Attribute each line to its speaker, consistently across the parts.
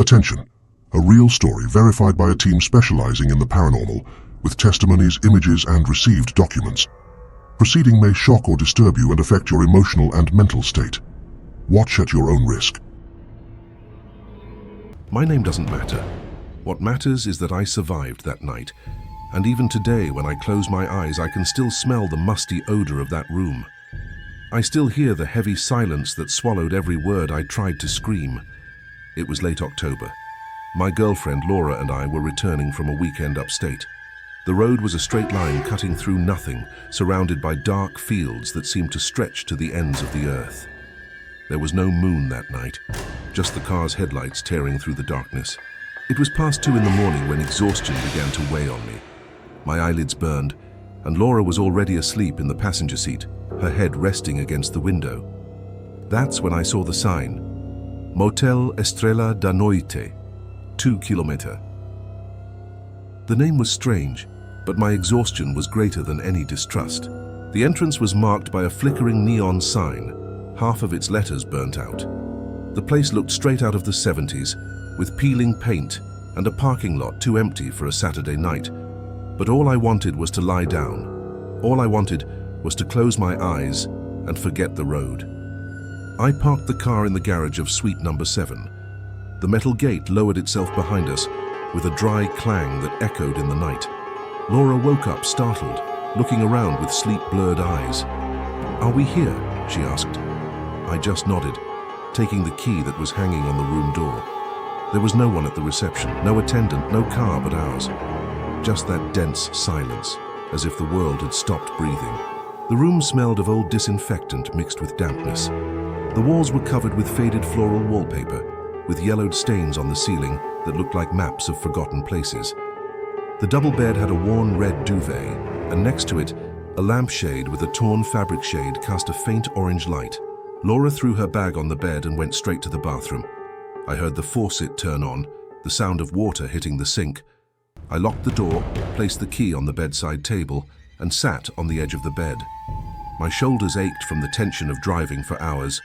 Speaker 1: Attention! A real story verified by a team specializing in the paranormal, with testimonies, images, and received documents. Proceeding may shock or disturb you and affect your emotional and mental state. Watch at your own risk.
Speaker 2: My name doesn't matter. What matters is that I survived that night. And even today, when I close my eyes, I can still smell the musty odor of that room. I still hear the heavy silence that swallowed every word I tried to scream. It was late October. My girlfriend Laura and I were returning from a weekend upstate. The road was a straight line cutting through nothing, surrounded by dark fields that seemed to stretch to the ends of the earth. There was no moon that night, just the car's headlights tearing through the darkness. It was past 2 in the morning when exhaustion began to weigh on me. My eyelids burned, and Laura was already asleep in the passenger seat, her head resting against the window. That's when I saw the sign, Motel Estrella da Noite, 2 kilometer. The name was strange, but my exhaustion was greater than any distrust. The entrance was marked by a flickering neon sign, half of its letters burnt out. The place looked straight out of the 70s, with peeling paint and a parking lot too empty for a Saturday night. But all I wanted was to lie down. All I wanted was to close my eyes and forget the road. I parked the car in the garage of suite number 7. The metal gate lowered itself behind us with a dry clang that echoed in the night. Laura woke up startled, looking around with sleep-blurred eyes. "Are we here?" she asked. I just nodded, taking the key that was hanging on the room door. There was no one at the reception, no attendant, no car but ours. Just that dense silence, as if the world had stopped breathing. The room smelled of old disinfectant mixed with dampness. The walls were covered with faded floral wallpaper, with yellowed stains on the ceiling that looked like maps of forgotten places. The double bed had a worn red duvet, and next to it, a lampshade with a torn fabric shade cast a faint orange light. Laura threw her bag on the bed and went straight to the bathroom. I heard the faucet turn on, the sound of water hitting the sink. I locked the door, placed the key on the bedside table, and sat on the edge of the bed. My shoulders ached from the tension of driving for hours.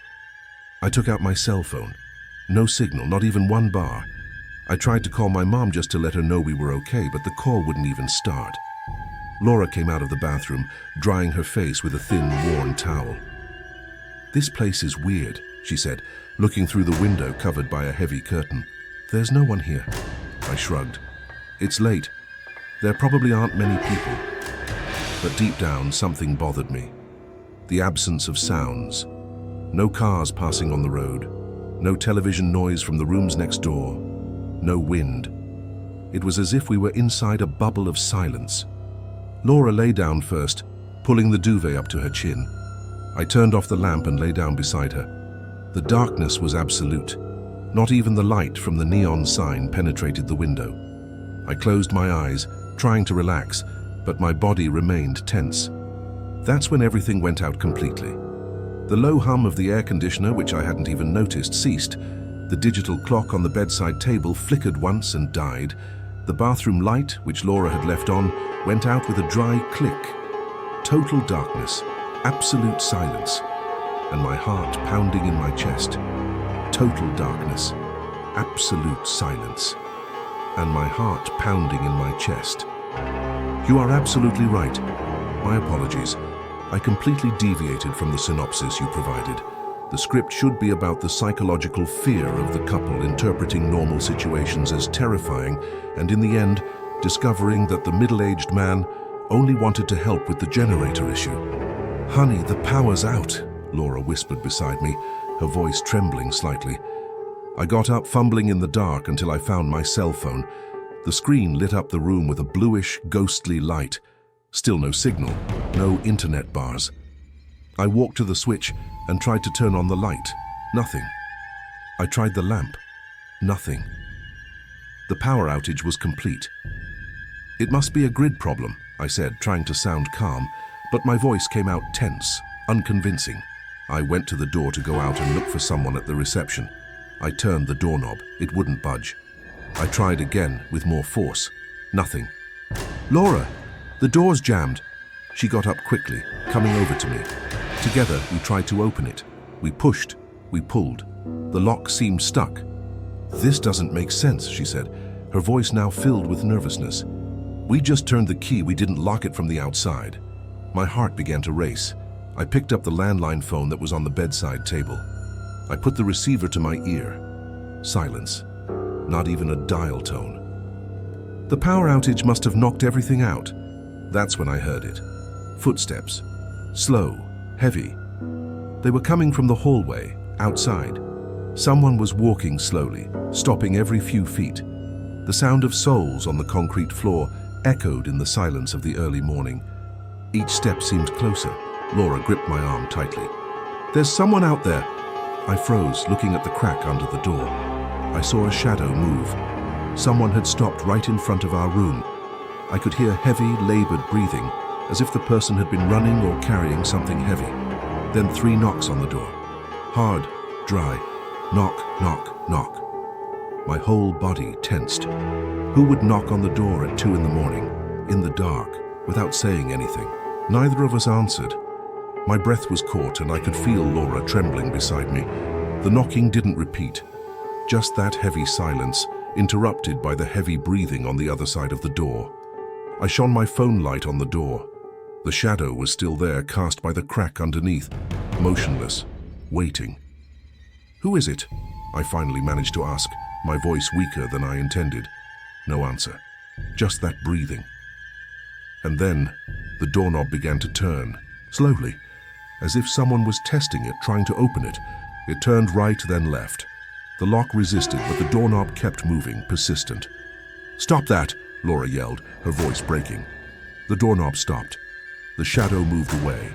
Speaker 2: I took out my cell phone. No signal, not even one bar. I tried to call my mom just to let her know we were okay, but the call wouldn't even start. Laura came out of the bathroom, drying her face with a thin, worn towel. "This place is weird," she said, looking through the window covered by a heavy curtain. "There's no one here." I shrugged. "It's late. There probably aren't many people." But deep down, something bothered me. The absence of sounds. No cars passing on the road. No television noise from the rooms next door. No wind. It was as if we were inside a bubble of silence. Laura lay down first, pulling the duvet up to her chin. I turned off the lamp and lay down beside her. The darkness was absolute. Not even the light from the neon sign penetrated the window. I closed my eyes, trying to relax, but my body remained tense. That's when everything went out completely. The low hum of the air conditioner, which I hadn't even noticed, ceased. The digital clock on the bedside table flickered once and died. The bathroom light, which Laura had left on, went out with a dry click. Total darkness, absolute silence, and my heart pounding in my chest. Total darkness, absolute silence, and my heart pounding in my chest. You are absolutely right. My apologies. I completely deviated from the synopsis you provided. The script should be about the psychological fear of the couple interpreting normal situations as terrifying, and in the end, discovering that the middle-aged man only wanted to help with the generator issue. "Honey, the power's out," Laura whispered beside me, her voice trembling slightly. I got up, fumbling in the dark until I found my cell phone. The screen lit up the room with a bluish, ghostly light. Still no signal, no internet bars. I walked to the switch and tried to turn on the light. Nothing. I tried the lamp. Nothing. The power outage was complete. "It must be a grid problem," I said, trying to sound calm, but my voice came out tense, unconvincing. I went to the door to go out and look for someone at the reception. I turned the doorknob. It wouldn't budge. I tried again with more force. Nothing. "Laura, the door's jammed." She got up quickly, coming over to me. Together, we tried to open it. We pushed, we pulled. The lock seemed stuck. "This doesn't make sense," she said, her voice now filled with nervousness. "We just turned the key, we didn't lock it from the outside." My heart began to race. I picked up the landline phone that was on the bedside table. I put the receiver to my ear. Silence. Not even a dial tone. The power outage must have knocked everything out. That's when I heard it. Footsteps. Slow, heavy. They were coming from the hallway, outside. Someone was walking slowly, stopping every few feet. The sound of soles on the concrete floor echoed in the silence of the early morning. Each step seemed closer. Laura gripped my arm tightly. "There's someone out there." I froze, looking at the crack under the door. I saw a shadow move. Someone had stopped right in front of our room. I could hear heavy, labored breathing, as if the person had been running or carrying something heavy. Then 3 knocks on the door. Hard, dry. Knock, knock, knock. My whole body tensed. Who would knock on the door at 2 in the morning, in the dark, without saying anything? Neither of us answered. My breath was caught and I could feel Laura trembling beside me. The knocking didn't repeat. Just that heavy silence, interrupted by the heavy breathing on the other side of the door. I shone my phone light on the door. The shadow was still there, cast by the crack underneath, motionless, waiting. "Who is it?" I finally managed to ask, my voice weaker than I intended. No answer. Just that breathing. And then, the doorknob began to turn, slowly, as if someone was testing it, trying to open it. It turned right, then left. The lock resisted, but the doorknob kept moving, persistent. "Stop that!" Laura yelled, her voice breaking. The doorknob stopped. The shadow moved away.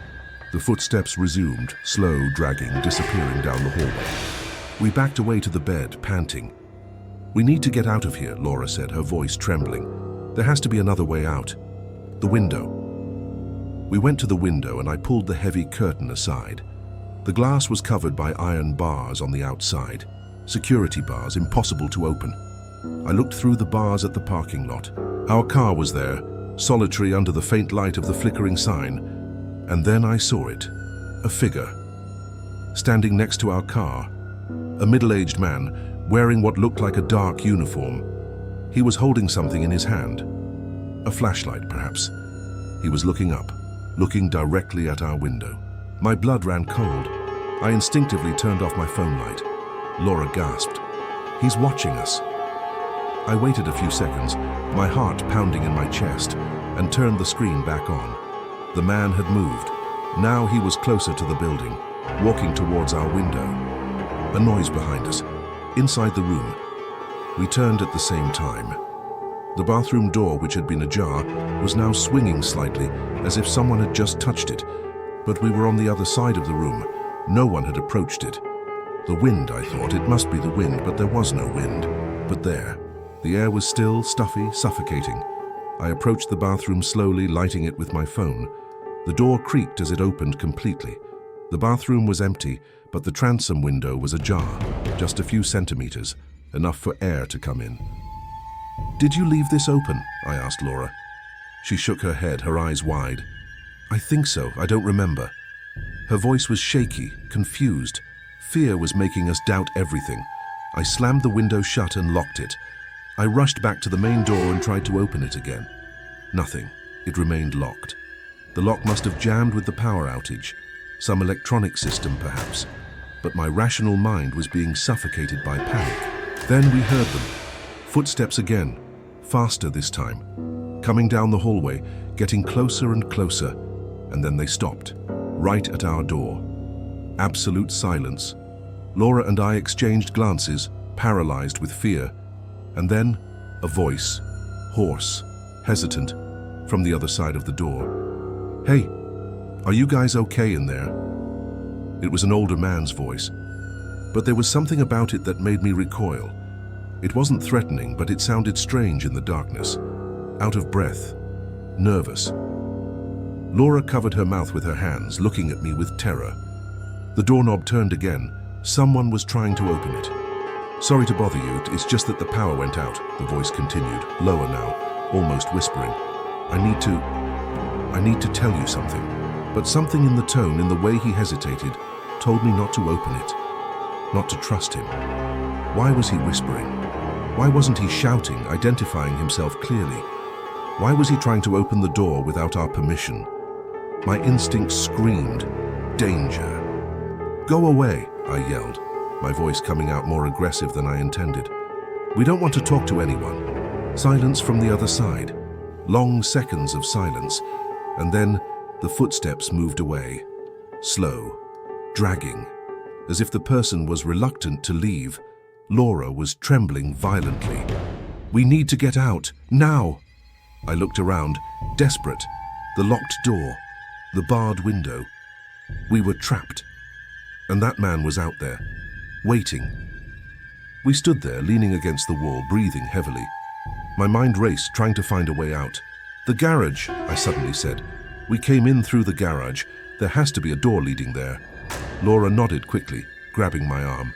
Speaker 2: The footsteps resumed, slow, dragging, disappearing down the hallway. We backed away to the bed, panting. "We need to get out of here," Laura said, her voice trembling. "There has to be another way out." "The window." We went to the window and I pulled the heavy curtain aside. The glass was covered by iron bars on the outside. Security bars, impossible to open. I looked through the bars at the parking lot. Our car was there, solitary under the faint light of the flickering sign. And then I saw it. A figure. Standing next to our car. A middle-aged man, wearing what looked like a dark uniform. He was holding something in his hand. A flashlight, perhaps. He was looking up, looking directly at our window. My blood ran cold. I instinctively turned off my phone light. Laura gasped. "He's watching us." I waited a few seconds, my heart pounding in my chest, and turned the screen back on. The man had moved. Now he was closer to the building, walking towards our window. A noise behind us, inside the room. We turned at the same time. The bathroom door, which had been ajar, was now swinging slightly, as if someone had just touched it. But we were on the other side of the room. No one had approached it. The wind, I thought. It must be the wind, but there was no wind. But there. The air was still, stuffy, suffocating. I approached the bathroom slowly, lighting it with my phone. The door creaked as it opened completely. The bathroom was empty, but the transom window was ajar, just a few centimeters, enough for air to come in. "Did you leave this open?" I asked Laura. She shook her head, her eyes wide. "I think so, I don't remember." Her voice was shaky, confused. Fear was making us doubt everything. I slammed the window shut and locked it. I rushed back to the main door and tried to open it again. Nothing. It remained locked. The lock must have jammed with the power outage. Some electronic system, perhaps. But my rational mind was being suffocated by panic. Then we heard them. Footsteps again. Faster this time. Coming down the hallway, getting closer and closer. And then they stopped. Right at our door. Absolute silence. Laura and I exchanged glances, paralyzed with fear. And then, a voice, hoarse, hesitant, from the other side of the door. "Hey, are you guys okay in there?" It was an older man's voice, but there was something about it that made me recoil. It wasn't threatening, but it sounded strange in the darkness. Out of breath, nervous. Laura covered her mouth with her hands, looking at me with terror. The doorknob turned again. Someone was trying to open it. "Sorry to bother you, it's just that the power went out," the voice continued, lower now, almost whispering. I need to tell you something." But something in the tone, in the way he hesitated, told me not to open it, not to trust him. Why was he whispering? Why wasn't he shouting, identifying himself clearly? Why was he trying to open the door without our permission? My instincts screamed, "Danger!" "Go away," I yelled, my voice coming out more aggressive than I intended. "We don't want to talk to anyone." Silence from the other side. Long seconds of silence, and then the footsteps moved away. Slow, dragging, as if the person was reluctant to leave. Laura was trembling violently. "We need to get out, now!" I looked around, desperate. The locked door, the barred window. We were trapped. And that man was out there, waiting. We stood there, leaning against the wall, breathing heavily. My mind raced, trying to find a way out. "The garage," I suddenly said. "We came in through the garage. There has to be a door leading there." Laura nodded quickly, grabbing my arm.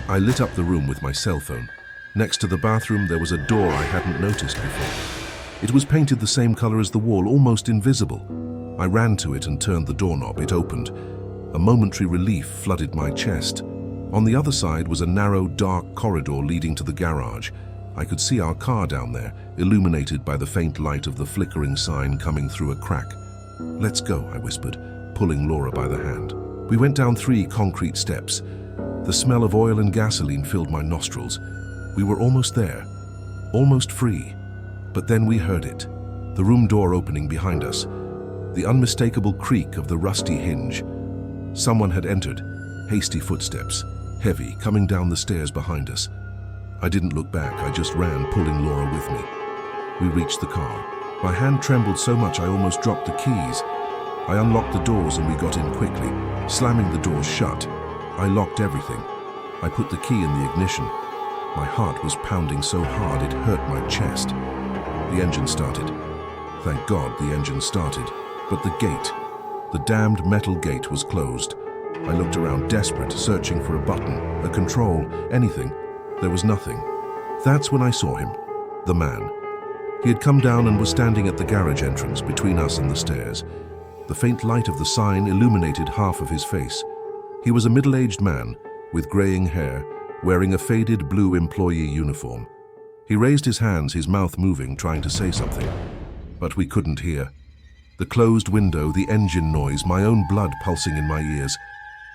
Speaker 2: I lit up the room with my cell phone. Next to the bathroom, there was a door I hadn't noticed before. It was painted the same color as the wall, almost invisible. I ran to it and turned the doorknob. It opened. A momentary relief flooded my chest. On the other side was a narrow, dark corridor leading to the garage. I could see our car down there, illuminated by the faint light of the flickering sign coming through a crack. "Let's go," I whispered, pulling Laura by the hand. We went down 3 concrete steps. The smell of oil and gasoline filled my nostrils. We were almost there, almost free. But then we heard it, the room door opening behind us, the unmistakable creak of the rusty hinge. Someone had entered, hasty footsteps, heavy, coming down the stairs behind us. I didn't look back, I just ran, pulling Laura with me. We reached the car. My hand trembled so much I almost dropped the keys. I unlocked the doors and we got in quickly, slamming the doors shut. I locked everything. I put the key in the ignition. My heart was pounding so hard it hurt my chest. The engine started. Thank God the engine started. But the gate, the damned metal gate, was closed. I looked around, desperate, searching for a button, a control, anything. There was nothing. That's when I saw him, the man. He had come down and was standing at the garage entrance between us and the stairs. The faint light of the sign illuminated half of his face. He was a middle-aged man with graying hair, wearing a faded blue employee uniform. He raised his hands, his mouth moving, trying to say something. But we couldn't hear. The closed window, the engine noise, my own blood pulsing in my ears.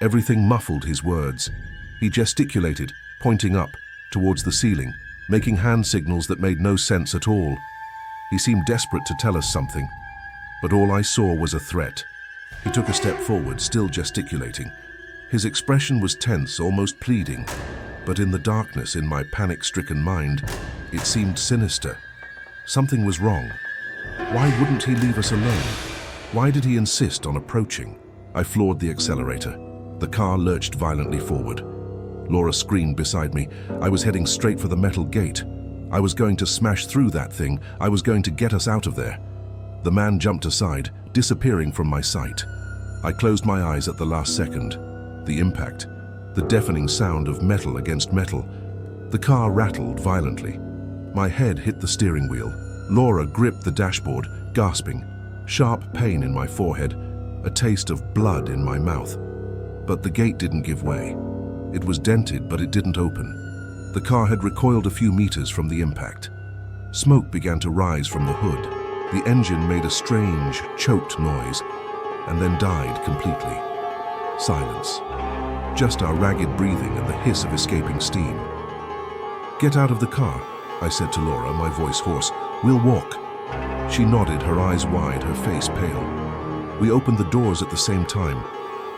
Speaker 2: Everything muffled his words. He gesticulated, pointing up, towards the ceiling, making hand signals that made no sense at all. He seemed desperate to tell us something, but all I saw was a threat. He took a step forward, still gesticulating. His expression was tense, almost pleading, but in the darkness in my panic-stricken mind, it seemed sinister. Something was wrong. Why wouldn't he leave us alone? Why did he insist on approaching? I floored the accelerator. The car lurched violently forward. Laura screamed beside me. I was heading straight for the metal gate. I was going to smash through that thing. I was going to get us out of there. The man jumped aside, disappearing from my sight. I closed my eyes at the last second. The impact, the deafening sound of metal against metal. The car rattled violently. My head hit the steering wheel. Laura gripped the dashboard, gasping. Sharp pain in my forehead, a taste of blood in my mouth. But the gate didn't give way. It was dented, but it didn't open. The car had recoiled a few meters from the impact. Smoke began to rise from the hood. The engine made a strange, choked noise, and then died completely. Silence. Just our ragged breathing and the hiss of escaping steam. "Get out of the car," I said to Laura, my voice hoarse. "We'll walk." She nodded, her eyes wide, her face pale. We opened the doors at the same time.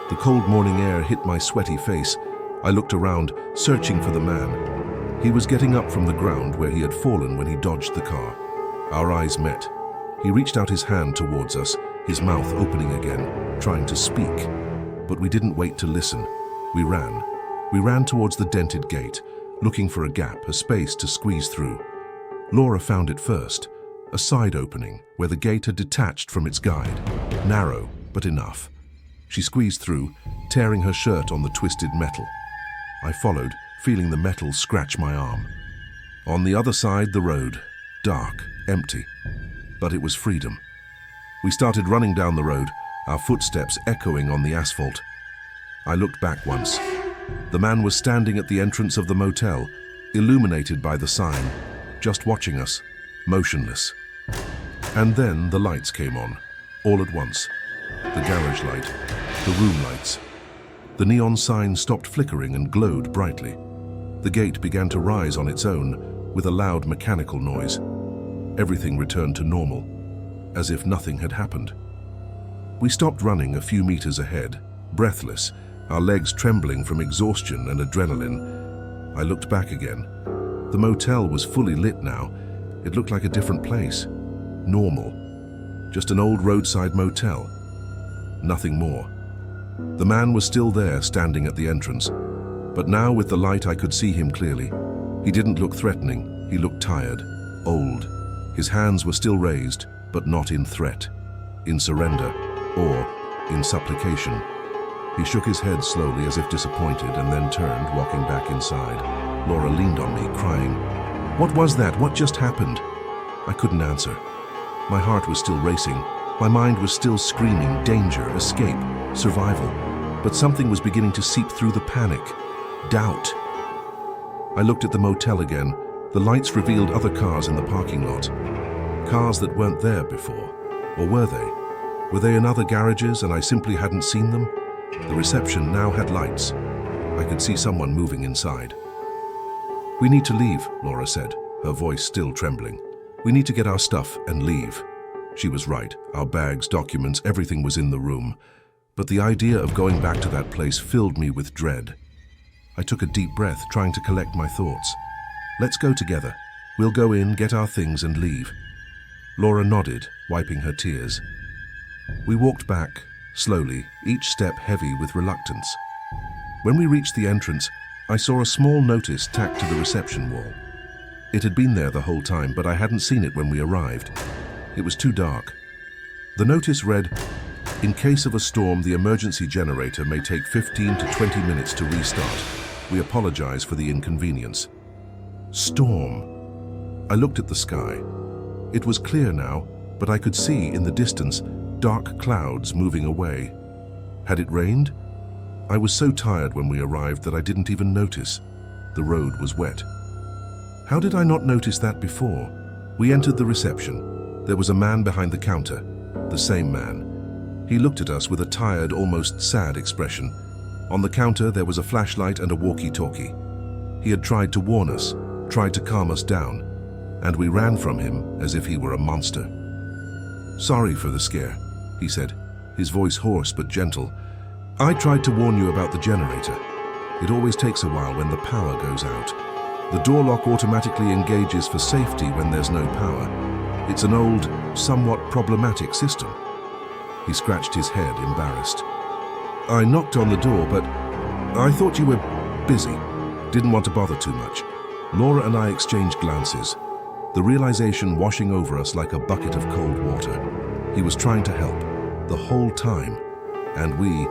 Speaker 2: The cold morning air hit my sweaty face. I looked around, searching for the man. He was getting up from the ground where he had fallen when he dodged the car. Our eyes met. He reached out his hand towards us, his mouth opening again, trying to speak. But we didn't wait to listen. We ran. We ran towards the dented gate, looking for a gap, a space to squeeze through. Laura found it first, a side opening where the gate had detached from its guide. Narrow, but enough. She squeezed through, tearing her shirt on the twisted metal. I followed, feeling the metal scratch my arm. On the other side, the road, dark, empty. But it was freedom. We started running down the road, our footsteps echoing on the asphalt. I looked back once. The man was standing at the entrance of the motel, illuminated by the sign, just watching us, motionless. And then the lights came on, all at once. The garage light, the room lights. The neon sign stopped flickering and glowed brightly. The gate began to rise on its own, with a loud mechanical noise. Everything returned to normal, as if nothing had happened. We stopped running a few meters ahead, breathless, our legs trembling from exhaustion and adrenaline. I looked back again. The motel was fully lit now. It looked like a different place. Normal. Just an old roadside motel. Nothing more. The man was still there, standing at the entrance. But now with the light I could see him clearly. He didn't look threatening. He looked tired, old. His hands were still raised, but not in threat, in surrender, or in supplication. He shook his head slowly as if disappointed and then turned, walking back inside. Laura leaned on me, crying, "What was that? What just happened?" I couldn't answer. My heart was still racing. My mind was still screaming danger, escape, survival. But something was beginning to seep through the panic. Doubt. I looked at the motel again. The lights revealed other cars in the parking lot. Cars that weren't there before. Or were they? Were they in other garages and I simply hadn't seen them? The reception now had lights. I could see someone moving inside. "We need to leave," Laura said, her voice still trembling. "We need to get our stuff and leave." She was right. Our bags, documents, everything was in the room. But the idea of going back to that place filled me with dread. I took a deep breath, trying to collect my thoughts. "Let's go together. We'll go in, get our things, and leave." Laura nodded, wiping her tears. We walked back, slowly, each step heavy with reluctance. When we reached the entrance, I saw a small notice tacked to the reception wall. It had been there the whole time, but I hadn't seen it when we arrived. It was too dark. The notice read, "In case of a storm, the emergency generator may take 15 to 20 minutes to restart. We apologize for the inconvenience." Storm. I looked at the sky. It was clear now, but I could see in the distance dark clouds moving away. Had it rained? I was so tired when we arrived that I didn't even notice. The road was wet. How did I not notice that before? We entered the reception. There was a man behind the counter, the same man. He looked at us with a tired, almost sad expression. On the counter there was a flashlight and a walkie-talkie. He had tried to warn us, tried to calm us down, and we ran from him as if he were a monster. "Sorry for the scare," he said, his voice hoarse but gentle. "I tried to warn you about the generator. It always takes a while when the power goes out. The door lock automatically engages for safety when there's no power. It's an old, somewhat problematic system." He scratched his head, embarrassed. "I knocked on the door, but I thought you were busy. Didn't want to bother too much." Laura and I exchanged glances, the realization washing over us like a bucket of cold water. He was trying to help, the whole time, and we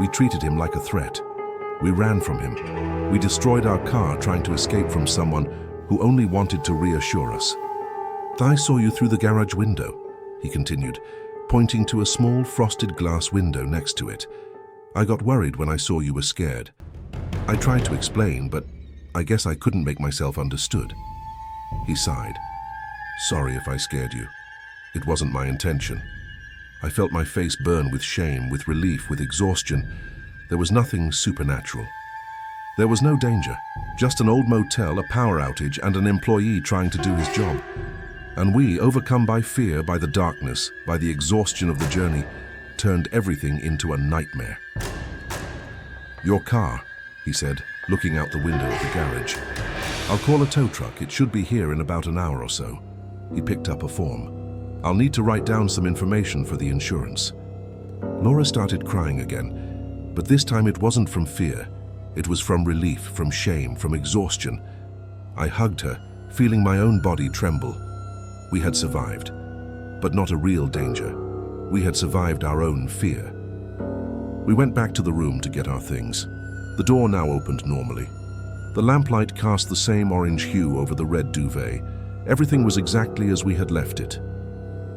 Speaker 2: treated him like a threat. We ran from him. We destroyed our car trying to escape from someone who only wanted to reassure us. "I saw you through the garage window," he continued, pointing to a small frosted glass window next to it. "I got worried when I saw you were scared. I tried to explain, but I guess I couldn't make myself understood." He sighed. "Sorry if I scared you. It wasn't my intention." I felt my face burn with shame, with relief, with exhaustion. There was nothing supernatural. There was no danger, just an old motel, a power outage, and an employee trying to do his job. And we, overcome by fear, by the darkness, by the exhaustion of the journey, turned everything into a nightmare. "Your car," he said, looking out the window of the garage. "I'll call a tow truck. It should be here in about an hour or so." He picked up a form. "I'll need to write down some information for the insurance." Laura started crying again, but this time it wasn't from fear. It was from relief, from shame, from exhaustion. I hugged her, feeling my own body tremble. We had survived, but not a real danger. We had survived our own fear. We went back to the room to get our things. The door now opened normally. The lamplight cast the same orange hue over the red duvet. Everything was exactly as we had left it.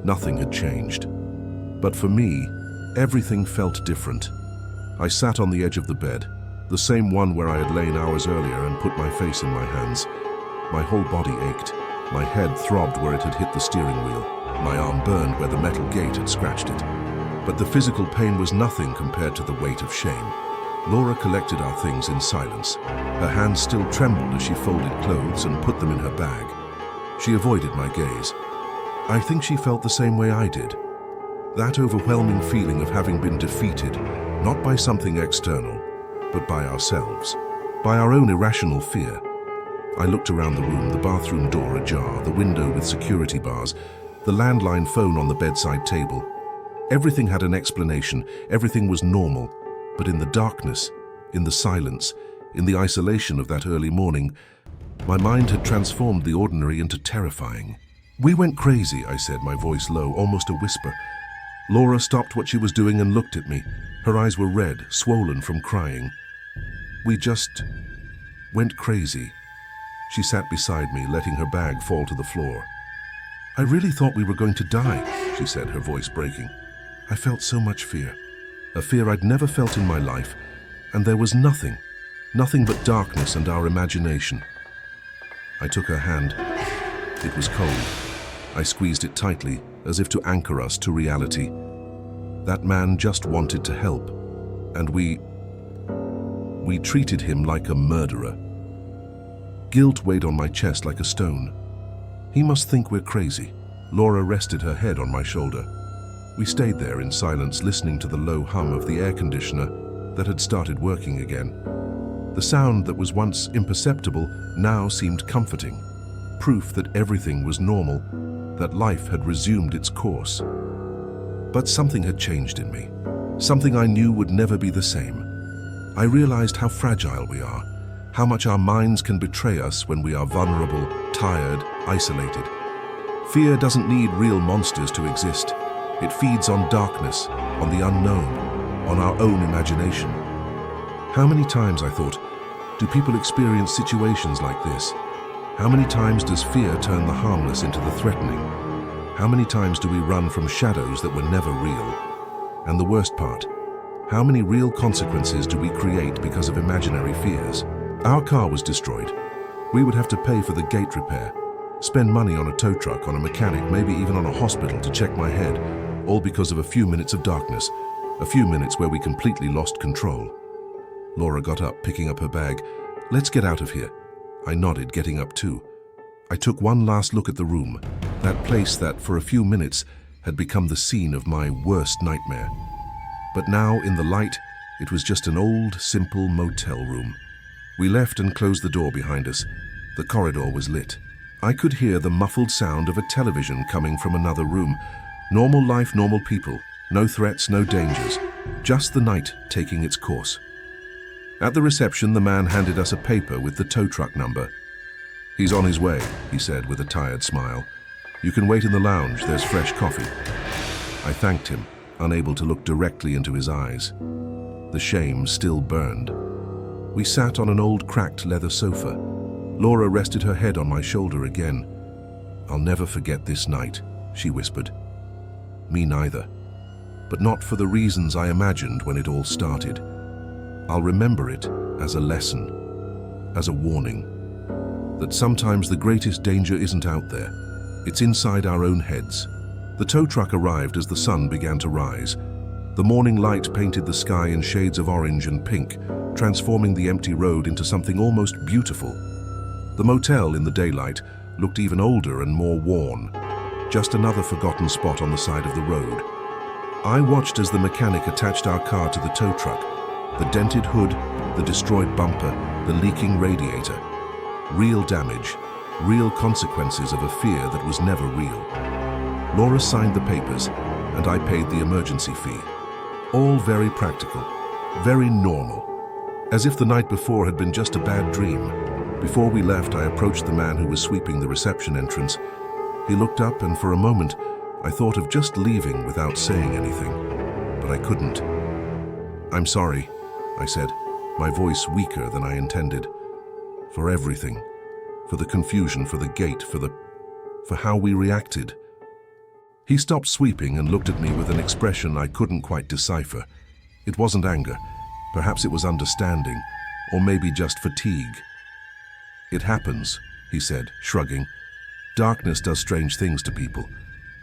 Speaker 2: Nothing had changed. But for me, everything felt different. I sat on the edge of the bed. the same one where I had lain hours earlier and put my face in my hands. My whole body ached. My head throbbed where it had hit the steering wheel. My arm burned where the metal gate had scratched it. But the physical pain was nothing compared to the weight of shame. Laura collected our things in silence. Her hands still trembled as she folded clothes and put them in her bag. She avoided my gaze. I think she felt the same way I did. That overwhelming feeling of having been defeated, not by something external, but by ourselves, by our own irrational fear. I looked around the room, the bathroom door ajar, the window with security bars, the landline phone on the bedside table. Everything had an explanation, everything was normal, but in the darkness, in the silence, in the isolation of that early morning, my mind had transformed the ordinary into terrifying. "We went crazy," I said, my voice low, almost a whisper. Laura stopped what she was doing and looked at me. Her eyes were red, swollen from crying. "We just went crazy." She sat beside me, letting her bag fall to the floor. "I really thought we were going to die," she said, her voice breaking. "I felt so much fear. A fear I'd never felt in my life, and there was nothing but darkness and our imagination." I took her hand. It was cold. I squeezed it tightly, as if to anchor us to reality. That man just wanted to help, and we treated him like a murderer. Guilt weighed on my chest like a stone. He must think we're crazy. Laura rested her head on my shoulder. We stayed there in silence, listening to the low hum of the air conditioner that had started working again. The sound that was once imperceptible now seemed comforting, proof that everything was normal, that life had resumed its course. But something had changed in me, something I knew would never be the same. I realized how fragile we are, how much our minds can betray us when we are vulnerable, tired, isolated. Fear doesn't need real monsters to exist. It feeds on darkness, on the unknown, on our own imagination. How many times, I thought, do people experience situations like this? How many times does fear turn the harmless into the threatening? How many times do we run from shadows that were never real? And the worst part, how many real consequences do we create because of imaginary fears? Our car was destroyed. We would have to pay for the gate repair, spend money on a tow truck, on a mechanic, maybe even on a hospital to check my head, all because of a few minutes of darkness, a few minutes where we completely lost control. Laura got up, picking up her bag. "Let's get out of here." I nodded, getting up too. I took one last look at the room, that place that, for a few minutes, had become the scene of my worst nightmare. But now, in the light, it was just an old, simple motel room. We left and closed the door behind us. The corridor was lit. I could hear the muffled sound of a television coming from another room. Normal life, normal people. No threats, no dangers. Just the night taking its course. At the reception, the man handed us a paper with the tow truck number. "He's on his way," he said with a tired smile. "You can wait in the lounge, there's fresh coffee." I thanked him, unable to look directly into his eyes. The shame still burned. We sat on an old cracked leather sofa. Laura rested her head on my shoulder again. "I'll never forget this night," she whispered. Me neither. But not for the reasons I imagined when it all started. I'll remember it as a lesson, as a warning, that sometimes the greatest danger isn't out there. It's inside our own heads. The tow truck arrived as the sun began to rise. The morning light painted the sky in shades of orange and pink, transforming the empty road into something almost beautiful. The motel in the daylight looked even older and more worn, just another forgotten spot on the side of the road. I watched as the mechanic attached our car to the tow truck. The dented hood, the destroyed bumper, the leaking radiator. Real damage, real consequences of a fear that was never real. Laura signed the papers, and I paid the emergency fee. All very practical, very normal, as if the night before had been just a bad dream. Before we left, I approached the man who was sweeping the reception entrance. He looked up, and for a moment, I thought of just leaving without saying anything, but I couldn't. "I'm sorry," I said, my voice weaker than I intended. "For everything. For the confusion, for the gate, for how we reacted." He stopped sweeping and looked at me with an expression I couldn't quite decipher. It wasn't anger. Perhaps it was understanding. or maybe just fatigue. "It happens," he said, shrugging. "Darkness does strange things to people.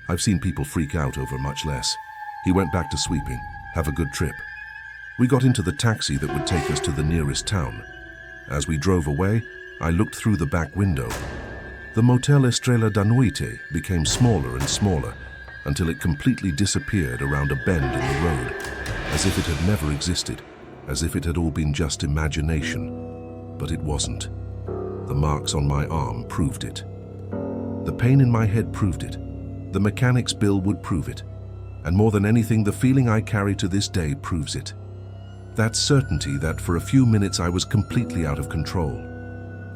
Speaker 2: I've seen people freak out over much less." He went back to sweeping. "Have a good trip." We got into the taxi that would take us to the nearest town. As we drove away, I looked through the back window. The Motel Estrella da Noite became smaller and smaller until it completely disappeared around a bend in the road, as if it had never existed, as if it had all been just imagination. But it wasn't. The marks on my arm proved it. The pain in my head proved it. The mechanic's bill would prove it. And more than anything, the feeling I carry to this day proves it. That certainty that for a few minutes I was completely out of control,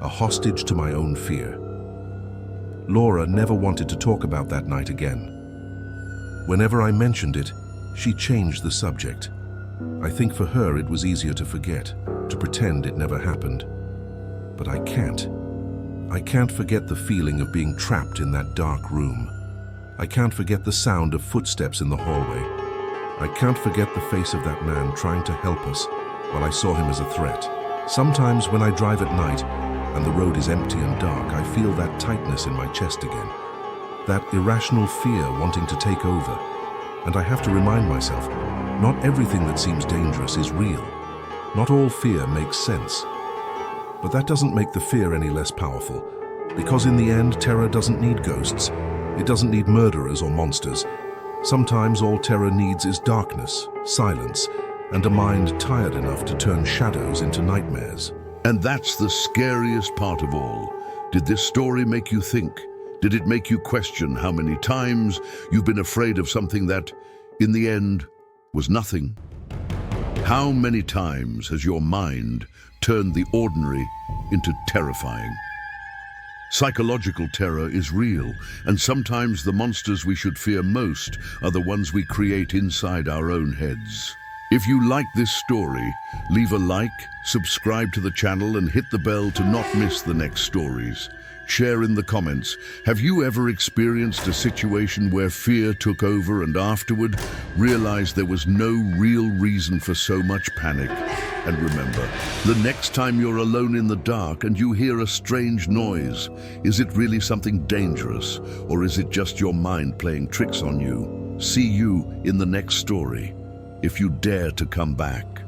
Speaker 2: a hostage to my own fear. Laura never wanted to talk about that night again. Whenever I mentioned it, she changed the subject. I think for her it was easier to forget, to pretend it never happened. But I can't. I can't forget the feeling of being trapped in that dark room. I can't forget the sound of footsteps in the hallway. I can't forget the face of that man trying to help us while I saw him as a threat. Sometimes when I drive at night and the road is empty and dark, I feel that tightness in my chest again. That irrational fear wanting to take over. And I have to remind myself, not everything that seems dangerous is real. Not all fear makes sense. But that doesn't make the fear any less powerful, because in the end, terror doesn't need ghosts. It doesn't need murderers or monsters. Sometimes all terror needs is darkness, silence, and a mind tired enough to turn shadows into nightmares.
Speaker 3: And that's the scariest part of all. Did this story make you think? Did it make you question how many times you've been afraid of something that, in the end, was nothing? How many times has your mind turned the ordinary into terrifying? Psychological terror is real, and sometimes the monsters we should fear most are the ones we create inside our own heads. If you like this story, leave a like, subscribe to the channel, and hit the bell to not miss the next stories. Share in the comments, have you ever experienced a situation where fear took over and afterward realized there was no real reason for so much panic? And remember, the next time you're alone in the dark and you hear a strange noise, is it really something dangerous, or is it just your mind playing tricks on you? See you in the next story, if you dare to come back.